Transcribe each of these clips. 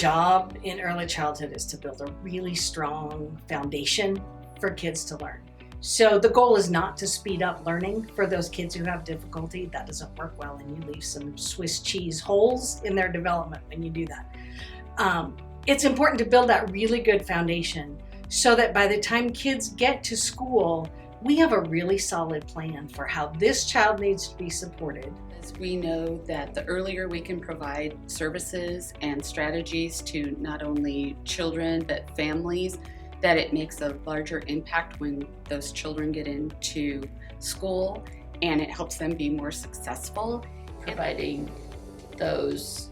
job in early childhood is to build a really strong foundation for kids to learn. So the goal is not to speed up learning for those kids who have difficulty. That doesn't work well, and you leave some Swiss cheese holes in their development when you do that. It's important to build that really good foundation so that by the time kids get to school, we have a really solid plan for how this child needs to be supported. We know that the earlier we can provide services and strategies to not only children but families, that it makes a larger impact when those children get into school, and it helps them be more successful. Providing those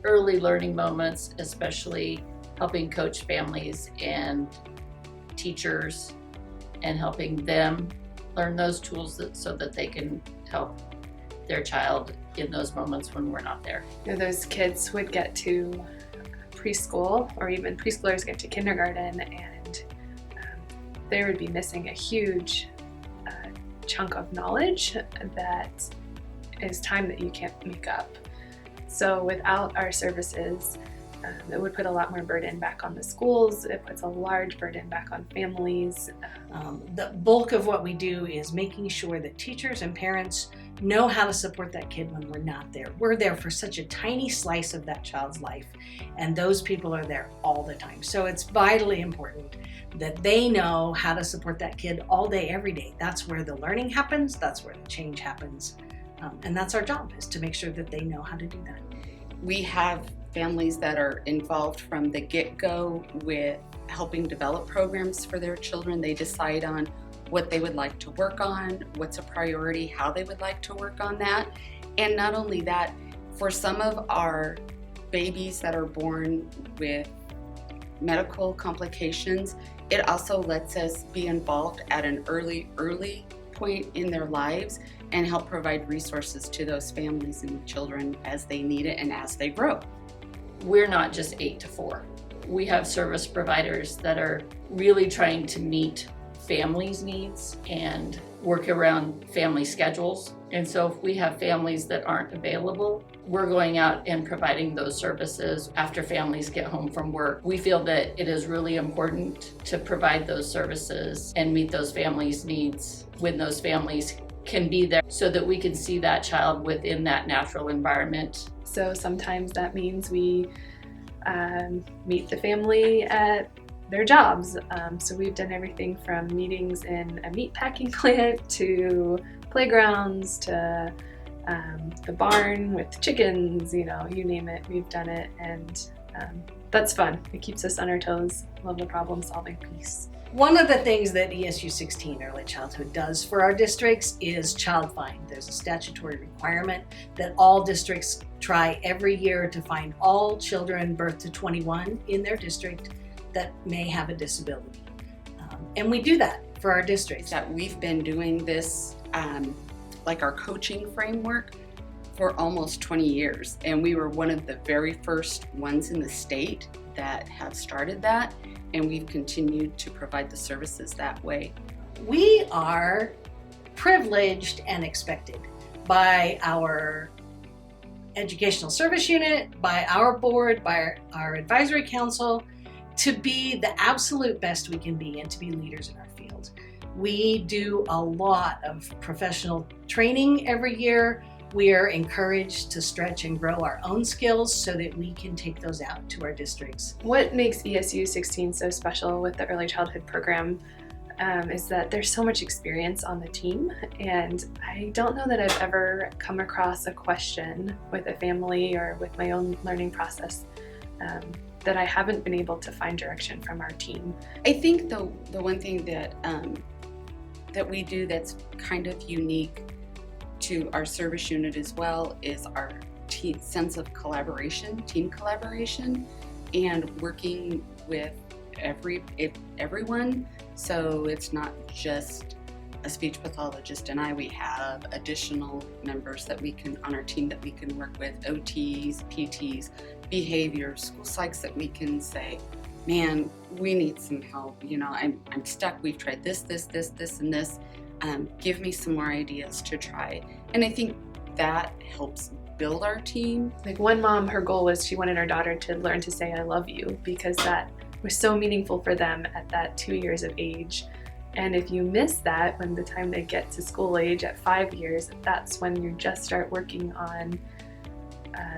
early learning moments, especially helping coach families and teachers and helping them learn those tools so that they can help their child in those moments when we're not there. Those kids would get to preschool, or even preschoolers get to kindergarten, and they would be missing a huge chunk of knowledge that is time that you can't make up. So without our services, it would put a lot more burden back on the schools. It puts a large burden back on families. The bulk of what we do is making sure that teachers and parents know how to support that kid when we're not there. We're there for such a tiny slice of that child's life, and those people are there all the time. So it's vitally important that they know how to support that kid all day, every day. That's where the learning happens. That's where the change happens. And that's our job, is to make sure that they know how to do that. We have families that are involved from the get-go with helping develop programs for their children. They decide on what they would like to work on, what's a priority, how they would like to work on that. And not only that, for some of our babies that are born with medical complications, it also lets us be involved at an early point in their lives and help provide resources to those families and children as they need it and as they grow. We're not just 8 to 4. We have service providers that are really trying to meet families' needs and work around family schedules. And so if we have families that aren't available, we're going out and providing those services after families get home from work. We feel that it is really important to provide those services and meet those families' needs when those families can be there, so that we can see that child within that natural environment. So sometimes that means we meet the family at their jobs. So we've done everything from meetings in a meat packing plant to playgrounds to the barn with chickens, you name it, we've done it. And that's fun. It keeps us on our toes. Love the problem solving piece. One of the things that ESU 16 Early Childhood does for our districts is child find. There's a statutory requirement that all districts try every year to find all children birth to 21 in their district that may have a disability. And we do that for our districts. That we've been doing this, like our coaching framework, for almost 20 years. And we were one of the very first ones in the state that have started that. And we've continued to provide the services that way. We are privileged and expected by our educational service unit, by our board, by our advisory council, to be the absolute best we can be and to be leaders in our field. We do a lot of professional training every year. We are encouraged to stretch and grow our own skills so that we can take those out to our districts. What makes ESU 16 so special with the early childhood program is that there's so much experience on the team, and I don't know that I've ever come across a question with a family or with my own learning process that I haven't been able to find direction from our team. I think the one thing that we do that's kind of unique to our service unit as well is our sense of collaboration, team collaboration, and working with everyone. So it's not just a speech pathologist and we have additional members that we can on our team that we can work with, OTs, PTs, behavior, school psychs, that we can say, man, we need some help. I'm stuck. We've tried this, and this. Give me some more ideas to try. And I think that helps build our team. Like one mom, her goal was she wanted her daughter to learn to say I love you because that was so meaningful for them at that 2 years of age. And if you miss that when the time they get to school age at 5 years, that's when you just start working on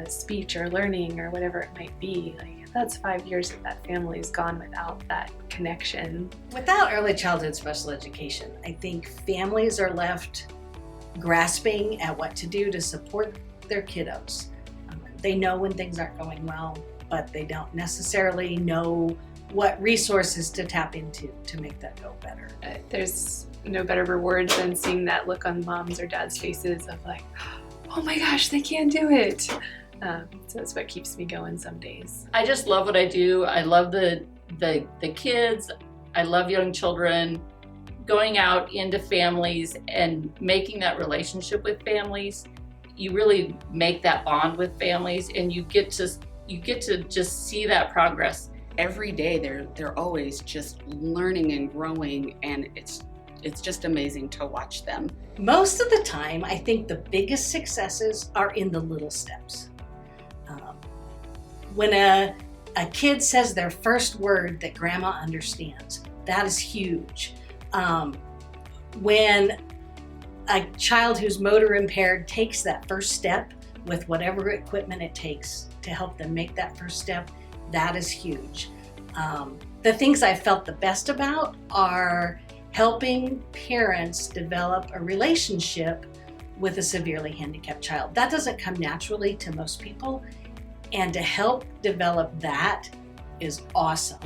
speech or learning or whatever it might be. Like if that's 5 years that family's gone without that connection. Without early childhood special education, I think families are left grasping at what to do to support their kiddos. They know when things aren't going well, but they don't necessarily know what resources to tap into to make that go better. There's no better reward than seeing that look on moms or dads' faces of like, oh my gosh, they can't do it. So that's what keeps me going some days. I just love what I do. I love the kids. I love young children. Going out into families and making that relationship with families, you really make that bond with families, and you get to just see that progress. Every day they're always just learning and growing, and it's just amazing to watch them. Most of the time, I think the biggest successes are in the little steps. When a kid says their first word that grandma understands, that is huge. When a child who's motor impaired takes that first step with whatever equipment it takes to help them make that first step, that is huge. The things I've felt the best about are helping parents develop a relationship with a severely handicapped child. That doesn't come naturally to most people, and to help develop that is awesome.